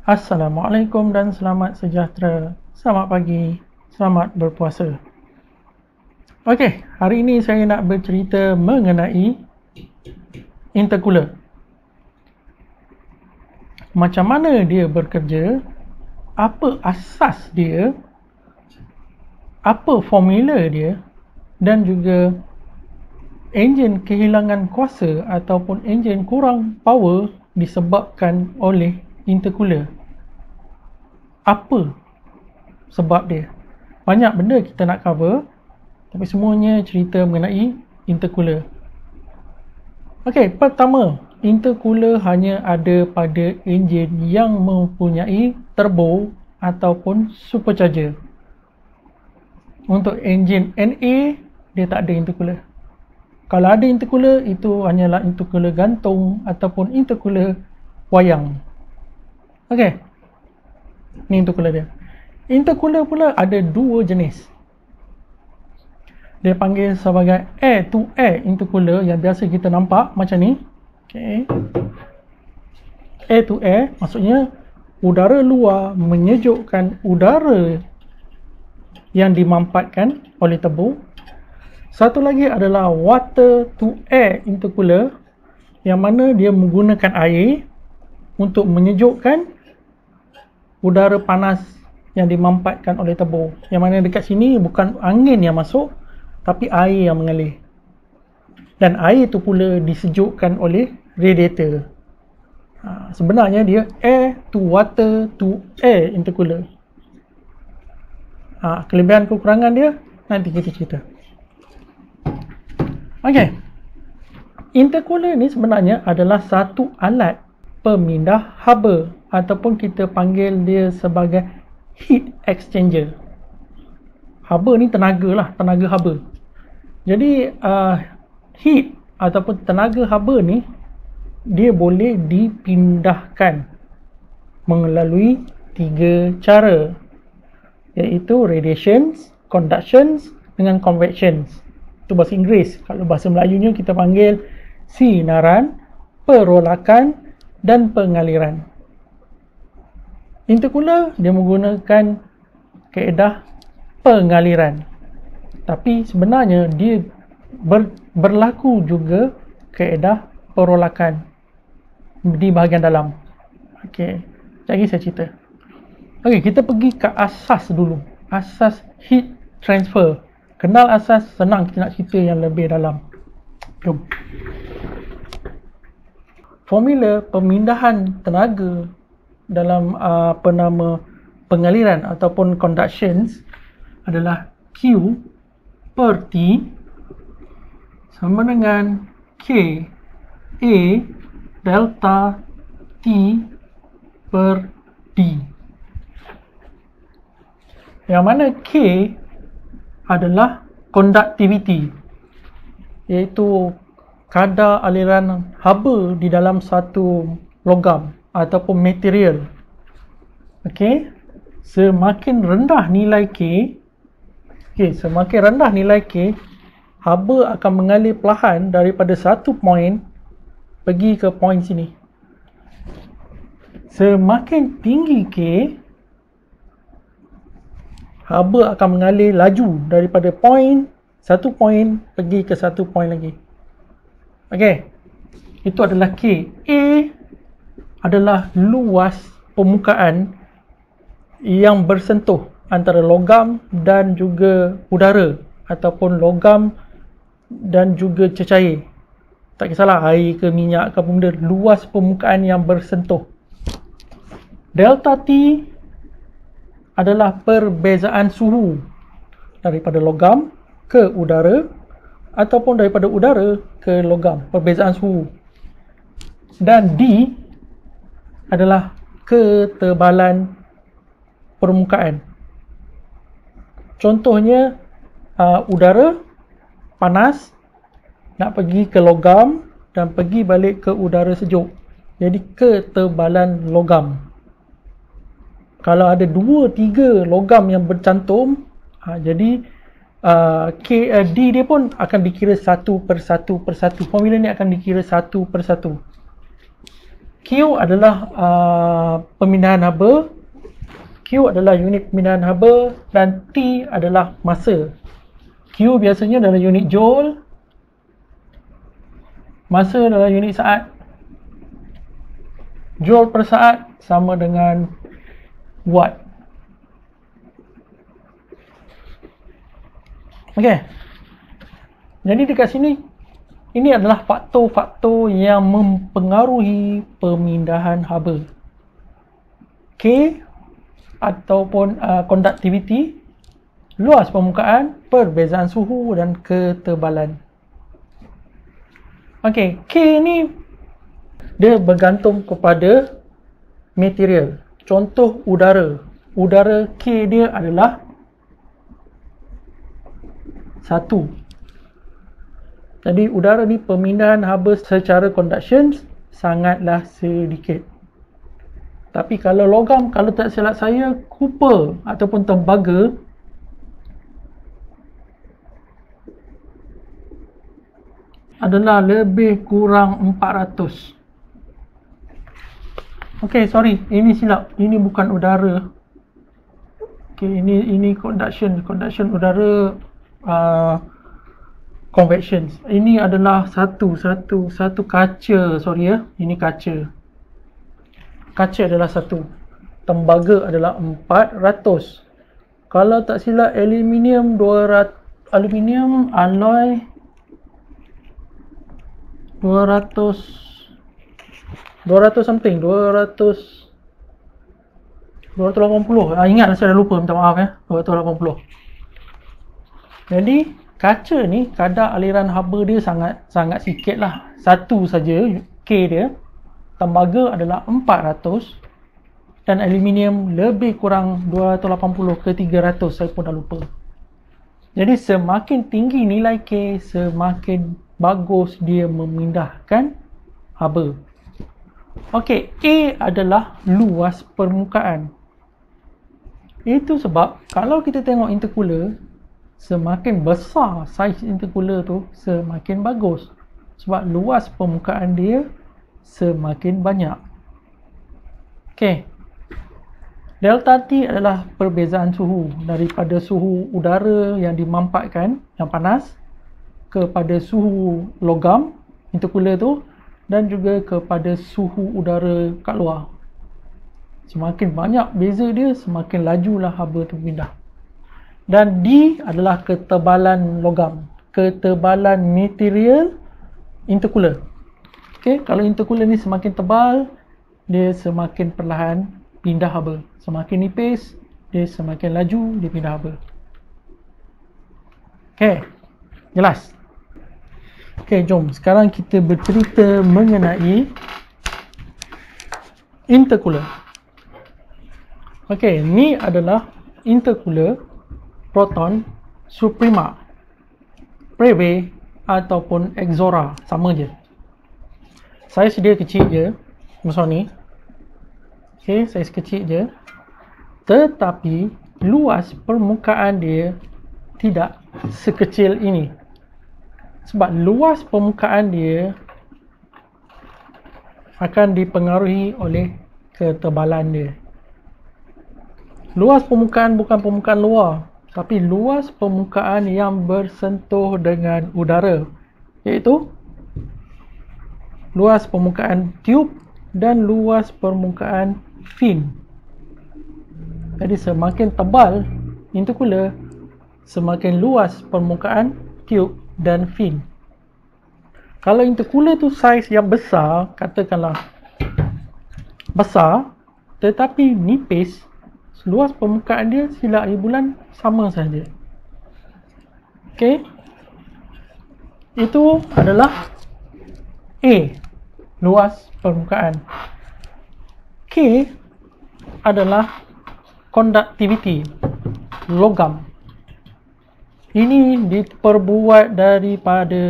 Assalamualaikum dan selamat sejahtera. Selamat pagi, selamat berpuasa. Okey, hari ini saya nak bercerita mengenai intercooler. Macam mana dia bekerja, apa asas dia, apa formula dia dan juga enjin kehilangan kuasa ataupun enjin kurang power disebabkan oleh intercooler. Apa sebab dia? Banyak benda kita nak cover, tapi semuanya cerita mengenai intercooler. Okey, pertama, intercooler hanya ada pada enjin yang mempunyai turbo ataupun supercharger. Untuk enjin NA, dia tak ada intercooler. Kalau ada intercooler, itu hanyalah intercooler gantung ataupun intercooler wayang. Okey, ni intercooler dia. Intercooler pula ada dua jenis. Dia panggil sebagai air to air intercooler yang biasa kita nampak macam ni. Okay. Air to air maksudnya udara luar menyejukkan udara yang dimampatkan oleh turbo. Satu lagi adalah water to air intercooler yang mana dia menggunakan air untuk menyejukkan udara panas yang dimampatkan oleh turbo. Yang mana dekat sini bukan angin yang masuk, tapi air yang mengalir. Dan air itu pula disejukkan oleh radiator. Sebenarnya dia air to water to air intercooler. Kelebihan kekurangan dia nanti kita cerita. Okey. Intercooler ni sebenarnya adalah satu alat pemindah haba ataupun kita panggil dia sebagai heat exchanger. Haba ni tenaga lah, tenaga haba. Jadi heat ataupun tenaga haba ni dia boleh dipindahkan melalui tiga cara, iaitu radiations, conductions dengan convections. Itu bahasa Inggeris. Kalau bahasa Melayunya kita panggil sinaran, perolakan dan pengaliran. Intercooler dia menggunakan kaedah pengaliran, tapi sebenarnya dia berlaku juga kaedah perolakan di bahagian dalam. Okey, lagi saya cerita. Okey, kita pergi ke asas dulu. Asas heat transfer. Kenal asas, senang kita nak cerita yang lebih dalam. Jom. Formula pemindahan tenaga dalam pengaliran ataupun conductions adalah Q per T sama dengan K A delta T per D. Yang mana K adalah conductivity, iaitu kadar aliran haba di dalam satu logam ataupun material. Okey, semakin rendah nilai K, semakin rendah nilai K, haba akan mengalir perlahan daripada satu point pergi ke point sini. Semakin tinggi K, haba akan mengalir laju daripada satu point pergi ke satu point lagi. Okey, itu adalah K. A adalah luas permukaan yang bersentuh antara logam dan juga udara ataupun logam dan juga cecair. Tak kisahlah air ke minyak ke apa benda, luas permukaan yang bersentuh. Delta T adalah perbezaan suhu daripada logam ke udara ataupun daripada udara ke logam, perbezaan suhu. Dan D adalah ketebalan permukaan. Contohnya udara panas nak pergi ke logam dan pergi balik ke udara sejuk. Jadi ketebalan logam. Kalau ada 2-3 logam yang bercantum, jadi D dia pun akan dikira satu per satu. Formula ni akan dikira satu per satu. K Q adalah pemindahan haba, Q adalah unit pemindahan haba, dan T adalah masa. Q biasanya adalah unit joule, masa adalah unit saat. Joule per saat sama dengan watt. Okey. Jadi dekat sini, ini adalah faktor-faktor yang mempengaruhi pemindahan haba. K ataupun conductivity, luas permukaan, perbezaan suhu dan ketebalan. Okey, K ni dia bergantung kepada material. Contoh udara. Udara K dia adalah 1. Jadi udara ni pemindahan haba secara conduction sangatlah sedikit. Tapi kalau logam, kalau tak silap saya, copper ataupun tembaga adalah lebih kurang 400. Okey, sorry, ini silap. Ini bukan udara. Okey, ini conduction udara, convection. Ini adalah satu kaca, sorry ya. Ini kaca. Kaca adalah 1. Tembaga adalah 400. Kalau tak silap, aluminium 200, aluminium alloy 200 something, 280. Ingat saya dah lupa, minta maaf ya. 280. Jadi kaca ni kadar aliran haba dia sangat sikit lah. 1 saja K dia. Tembaga adalah 400 dan aluminium lebih kurang 280 ke 300, saya pun dah lupa. Jadi semakin tinggi nilai K, semakin bagus dia memindahkan haba. Okey, A adalah luas permukaan. Itu sebab kalau kita tengok intercooler, semakin besar saiz intercooler tu, semakin bagus. Sebab luas permukaan dia semakin banyak. Okey. Delta T adalah perbezaan suhu daripada suhu udara yang dimampatkan, yang panas, kepada suhu logam, intercooler tu, dan juga kepada suhu udara kat luar. Semakin banyak beza dia, semakin lajulah haba tu pindah. Dan D adalah ketebalan logam, ketebalan material intercooler. Okey, kalau intercooler ni semakin tebal, dia semakin perlahan pindah haba. Semakin nipis, dia semakin laju dia pindah haba. Okey, jelas? Okey, jom sekarang kita bercerita mengenai intercooler. Okey, ni adalah intercooler Proton Suprema, Preve ataupun Exora, sama je. Saya sedia kecil je, macam ni. Okey, saiz kecil je. Tetapi luas permukaan dia tidak sekecil ini. Sebab luas permukaan dia akan dipengaruhi oleh ketebalan dia. Luas permukaan bukan permukaan luar, tapi luas permukaan yang bersentuh dengan udara, iaitu luas permukaan tube dan luas permukaan fin. Jadi semakin tebal intercooler, semakin luas permukaan tube dan fin. Kalau intercooler tu saiz yang besar, katakanlah besar tetapi nipis, luas permukaan dia silap air bulan sama saja. Okey, itu adalah A, luas permukaan. K adalah conductivity, logam. Ini diperbuat daripada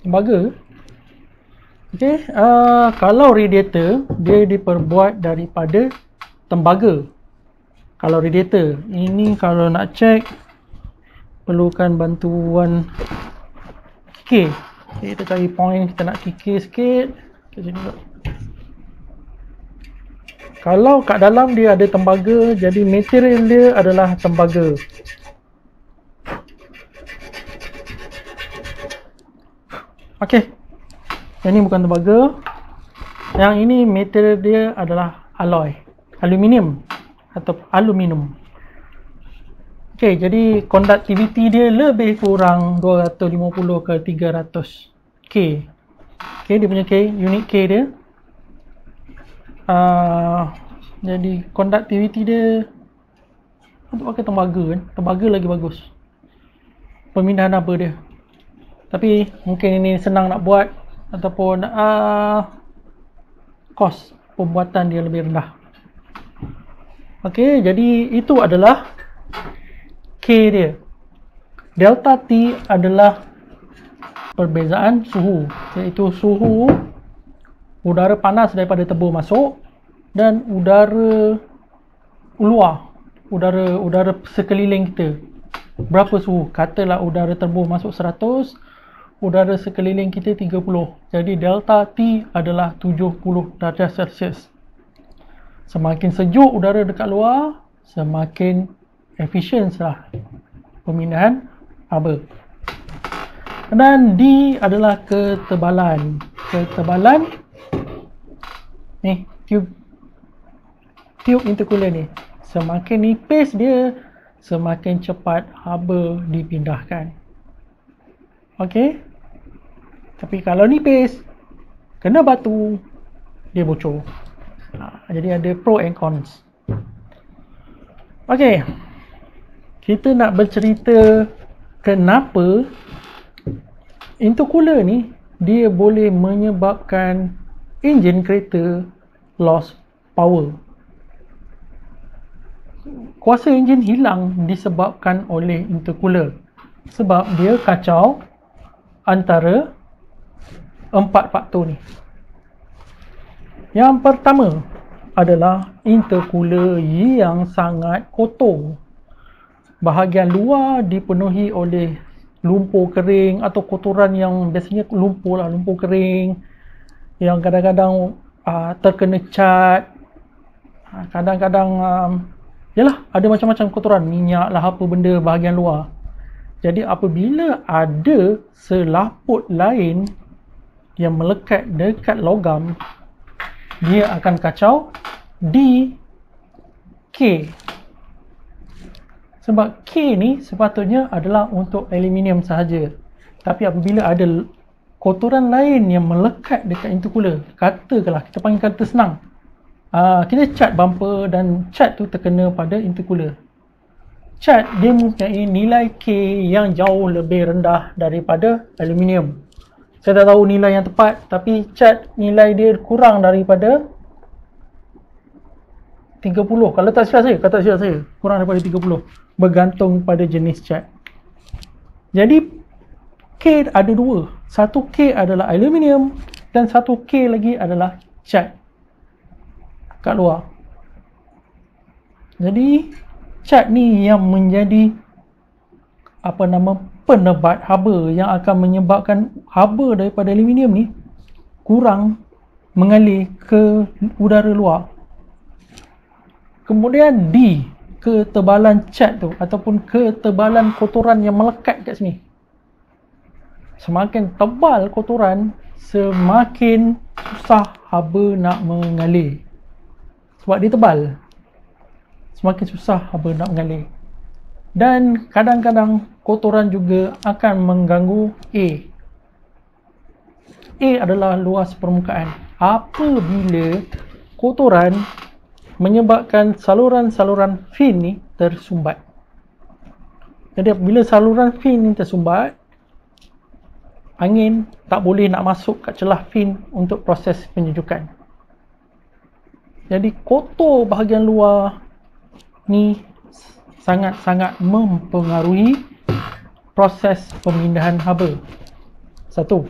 tembaga. Okey, kalau radiator dia diperbuat daripada tembaga. Kalau radiator, ini kalau nak cek perlukan bantuan K. Okay, kita cari point kita nak kikir sikit. Okay, sini pula. Kalau kat dalam dia ada tembaga, jadi material dia adalah tembaga. Okey. Yang ni bukan tembaga. Yang ini material dia adalah alloy, aluminium atau aluminium. Okey, jadi conductivity dia lebih kurang 250 ke 300 K. Okey, dia punya K, unit K dia. Jadi conductivity dia untuk pakai tembaga kan. Tembaga lagi bagus pemindahan haba dia. Tapi mungkin ini senang nak buat ataupun kos pembuatan dia lebih rendah. Okey, jadi itu adalah K dia. Delta T adalah perbezaan suhu, iaitu suhu udara panas daripada tebur masuk dan udara luar, udara sekeliling kita. Berapa suhu? Katalah udara tebur masuk 100, udara sekeliling kita 30. Jadi delta T adalah 70 darjah Celsius. Semakin sejuk udara dekat luar, semakin efisien lah pemindahan haba. Dan D adalah ketebalan. Ketebalan ni tube intercooler ni, semakin nipis dia, semakin cepat haba dipindahkan. Okey. Tapi kalau nipis, kena batu, dia bocor. Jadi ada pro and cons. Okey. Kita nak bercerita kenapa intercooler ni dia boleh menyebabkan enjin kereta lost power. Kuasa enjin hilang disebabkan oleh intercooler sebab dia kacau antara 4 faktor ni. Yang pertama adalah intercooler yang sangat kotor. Bahagian luar dipenuhi oleh lumpur kering atau kotoran yang biasanya lumpur kering yang kadang-kadang terkena cat, kadang-kadang yalah, ada macam-macam kotoran, minyak lah, apa benda bahagian luar. Jadi apabila ada selaput lain yang melekat dekat logam, dia akan kacau di K. Sebab K ni sepatutnya adalah untuk aluminium sahaja. Tapi apabila ada kotoran lain yang melekat dekat intercooler, katakanlah kita panggil kata senang, kita cat bumper dan cat tu terkena pada intercooler. Cat dia mempunyai nilai K yang jauh lebih rendah daripada aluminium. Saya tak tahu nilai yang tepat, tapi cat nilai dia kurang daripada 30. Kalau tak silap saya, kurang daripada 30. Bergantung pada jenis cat. Jadi K ada dua. Satu K adalah aluminium dan satu K lagi adalah cat kat luar. Jadi cat ni yang menjadi penebat haba, yang akan menyebabkan haba daripada aluminium ni kurang mengalir ke udara luar. Kemudian D, ketebalan cat tu ataupun ketebalan kotoran yang melekat kat sini. Semakin tebal kotoran, semakin susah haba nak mengalir. Sebab dia tebal, semakin susah haba nak mengalir. Dan kadang-kadang kotoran juga akan mengganggu A. A adalah luas permukaan. Apabila kotoran menyebabkan saluran-saluran fin ni tersumbat. Jadi apabila saluran fin ni tersumbat, angin tak boleh nak masuk kat celah fin untuk proses penyejukan. Jadi kotor bahagian luar ni sangat-sangat mempengaruhi proses pemindahan haba. Satu.